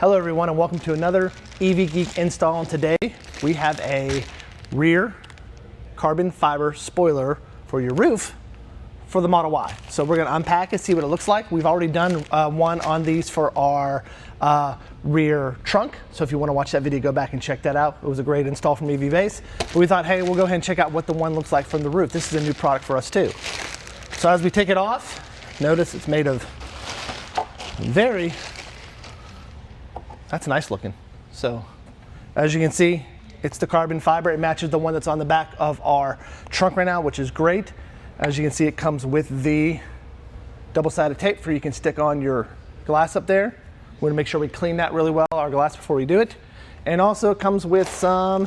Hello everyone and welcome to another EV Geek install, and today we have a rear carbon fiber spoiler for your roof for the Model Y. So we're going to unpack it, see what it looks like. We've already done one on these for our rear trunk, so if you want to watch that video, go back and check that out. It was a great install from EVBASE. But we thought, hey, we'll go ahead and check out what the one looks like from the roof. This is a new product for us too. So as we take it off, notice it's made of that's nice looking. So as you can see, it's the carbon fiber. It matches the one that's on the back of our trunk right now, which is great. As you can see, it comes with the double-sided tape for you can stick on your glass up there. We want to make sure we clean that really well, our glass, before we do it. And also it comes with some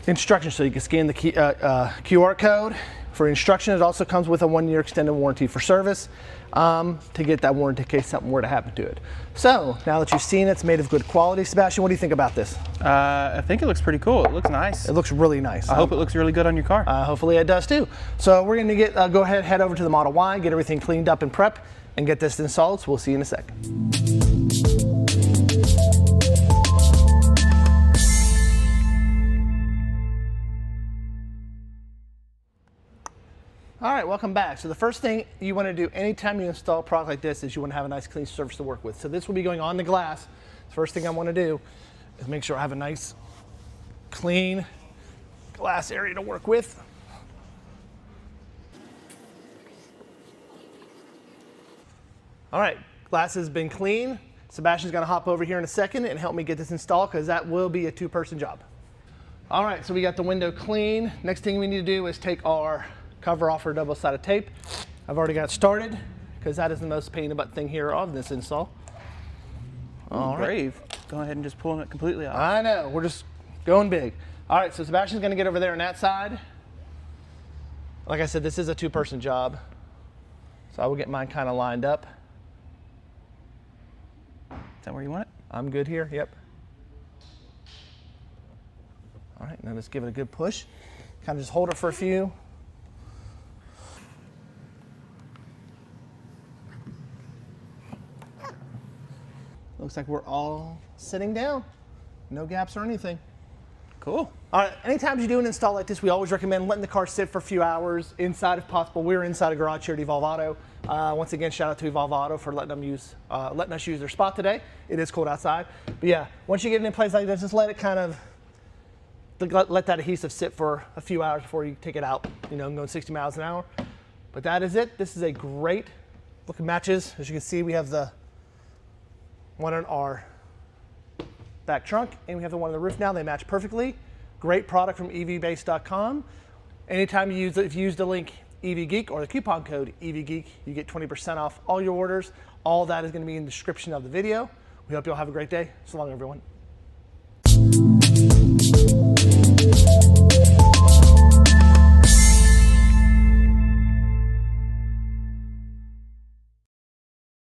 instructions so you can scan the QR code for instruction. It also comes with a 1-year extended warranty for service to get that warranty in case something were to happen to it. So now that you've seen it, it's made of good quality. Sebastian, what do you think about this? I think it looks pretty cool. It looks nice. It looks really nice. I hope it looks really good on your car. Hopefully it does too. So we're going to go ahead, head over to the Model Y, get everything cleaned up and prep, and get this installed. So we'll see you in a sec. All right, welcome back. So the first thing you want to do anytime you install a product like this is you want to have a nice clean surface to work with. So this will be going on the glass. The first thing I want to do is make sure I have a nice clean glass area to work with. All right, glass has been clean. Sebastian's gonna hop over here in a second and help me get this installed because that will be a 2-person job. All right, so we got the window clean. Next thing we need to do is take our cover off our double-sided tape. I've already got it started because that is the most pain in the butt thing here on this install. All right. Brave. Go ahead and just pulling it completely off. I know, we're just going big. All right, so Sebastian's gonna get over there on that side. Like I said, this is a 2-person job. So I will get mine kind of lined up. Is that where you want it? I'm good here, yep. All right, now let's give it a good push. Kind of just hold it for a few. Looks like we're all sitting down. No gaps or anything. Cool. All right, anytime you do an install like this, we always recommend letting the car sit for a few hours inside if possible. We're inside a garage here at Evolve Auto. Once again, shout out to Evolve Auto for letting us use their spot today. It is cold outside. But yeah, once you get it in place like this, just let it kind of, let that adhesive sit for a few hours before you take it out, you know, going 60 miles an hour. But that is it. This is a great looking matches. As you can see, we have the one on our back trunk, and we have the one on the roof now. They match perfectly. Great product from EVBASE.com. Anytime you use, if you use the link EVGeek or the coupon code EVGeek, you get 20% off all your orders. All that is going to be in the description of the video. We hope you all have a great day. So long, everyone.